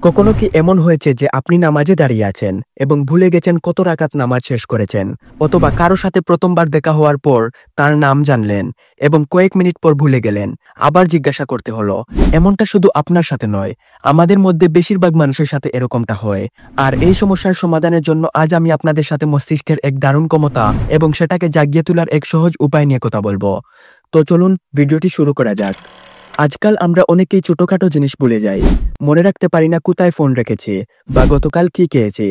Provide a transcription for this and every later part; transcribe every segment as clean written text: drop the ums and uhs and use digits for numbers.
কখনো কি এমন হয়েছে যে আপনি নামাজে দাঁড়িয়ে আছেন এবং ভুলে গেছেন কত রাকাত নামাজ শেষ করেছেন, অথবা কারো সাথে প্রথমবার দেখা হওয়ার পর তার নাম জানলেন এবং কয়েক মিনিট পর ভুলে গেলেন, আবার জিজ্ঞাসা করতে হলো? এমনটা শুধু আপনার সাথে নয়, আমাদের মধ্যে বেশিরভাগ মানুষের সাথে এরকমটা হয়। আর এই সমস্যার সমাধানের জন্য আজ আমি আপনাদের সাথে মস্তিষ্কের এক দারুণ ক্ষমতা এবং সেটাকে জাগিয়ে তোলার এক সহজ উপায় নিয়ে কথা বলবো। তো চলুন ভিডিওটি শুরু করা যাক। আজকাল আমরা অনেকেই ছোটখাটো জিনিস ভুলে যাই, মনে রাখতে পারি না কোথায় ফোন রেখেছি বা গতকাল কি খেয়েছি।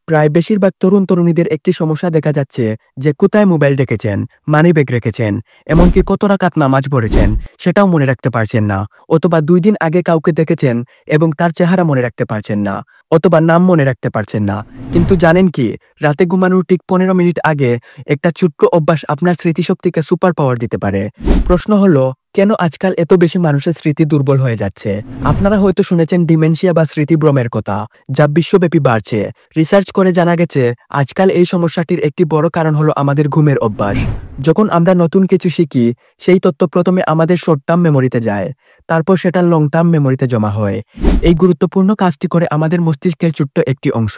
প্রায় বেশিরভাগ তরুণ তরুণীদের একটি সমস্যা দেখা যাচ্ছে যে কোথায় মোবাইল রেখেছেন, মানিব্যাগ রেখেছেন, এমনকি কত রাকাত নামাজ পড়েছেন সেটাও মনে রাখতে পারছেন না। অথবা 2 দিন আগে কাউকে দেখেছেন এবং তার চেহারা মনে রাখতে পারছেন না, অথবা নাম মনে রাখতে পারছেন না। কিন্তু জানেন কি, রাতে ঘুমানোর ঠিক 15 মিনিট আগে একটা ছোট্ট অভ্যাস আপনার স্মৃতিশক্তিকে সুপার পাওয়ার দিতে পারে। প্রশ্ন হলো, কেন আজকাল এত বেশি মানুষের স্মৃতি দুর্বল হয়ে যাচ্ছে? আপনারা হয়তো শুনেছেন ডিমেনশিয়া বা স্মৃতিভ্রমের কথা, যা বিশ্বব্যাপী বাড়ছে। রিসার্চ করে জানা গেছে আজকাল এই সমস্যাটির একটি বড় কারণ হলো আমাদের ঘুমের অভ্যাস। যখন আমরা নতুন কিছু শিখি, সেই তথ্য প্রথমে আমাদের শর্ট টার্ম মেমোরিতে যায়, তারপর সেটা লং টার্ম মেমোরিতে জমা হয়। এই গুরুত্বপূর্ণ কাজটি করে আমাদের মস্তিষ্কের ছোট্ট একটি অংশ,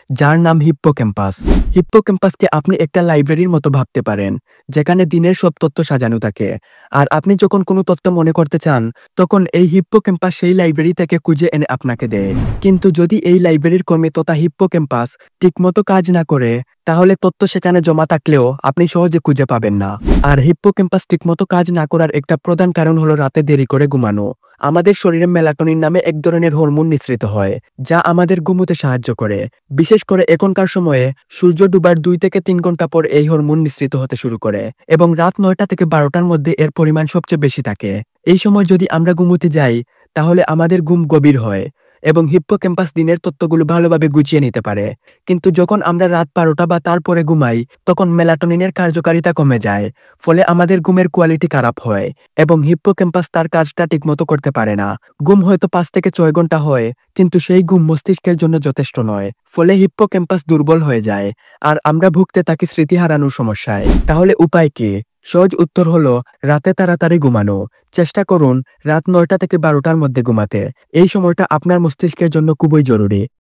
যার নাম হিপ্পোক্যাম্পাস। হিপ্পোক্যাম্পাসকে আপনি একটা লাইব্রেরির মতো ভাবতে পারেন, যেখানে দিনের সব তথ্য সাজানো থাকে। আর আপনি যখন কোনো তথ্য মনে করতে চান, তখন এই হিপ্পোক্যাম্পাস সেই লাইব্রেরি থেকে খুঁজে এনে আপনাকে দেয়। কিন্তু যদি এই লাইব্রেরির কর্মী তথা হিপ্পোক্যাম্পাস ঠিকমতো কাজ না করে, তাহলে তথ্য সেখানে জমা থাকলেও আপনি সহজে খুঁজে পাবেন না। আর হিপ্পোক্যাম্পাস ঠিকমতো কাজ না করার একটা প্রধান কারণ হলো রাতে দেরি করে ঘুমানো। আমাদের শরীরে মেলাটোনিন নামে এক ধরনের হরমোন নিঃসৃত হয়, যা আমাদের ঘুমোতে সাহায্য করে। বিশেষ করে এখনকার সময়ে সূর্য ডুবার 2 থেকে 3 ঘন্টা পর এই হরমোন নিঃসৃত হতে শুরু করে এবং রাত 9টা থেকে 12টার মধ্যে এর পরিমাণ সবচেয়ে বেশি থাকে। এই সময় যদি আমরা ঘুমোতে যাই, তাহলে আমাদের ঘুম গভীর হয় এবং হিপ্পোক্যাম্পাস দিনের তথ্যগুলো ভালোভাবে গুছিয়ে নিতে পারে। কিন্তু যখন আমরা রাত 12টা বা তারপরে ঘুমাই, তখন মেলাটোনিনের কার্যকারিতা কমে যায়, ফলে আমাদের ঘুমের কোয়ালিটি খারাপ হয় এবং হিপ্পোক্যাম্পাস তার কাজটা ঠিকমতো করতে পারে না। ঘুম হয়তো 5 থেকে 6 ঘন্টা হয়, কিন্তু সেই ঘুম মস্তিষ্কের জন্য যথেষ্ট নয়, ফলে হিপ্পোক্যাম্পাস দুর্বল হয়ে যায় আর আমরা ভুগতে থাকি স্মৃতি হারানোর সমস্যায়। তাহলে উপায় কি? সহজ উত্তর হলো রাতে তাড়াতাড়ি ঘুমানো। চেষ্টা করুন রাত 9টা থেকে 12টার মধ্যে ঘুমাতে। এই সময়টা আপনার মস্তিষ্কের জন্য খুবই জরুরি।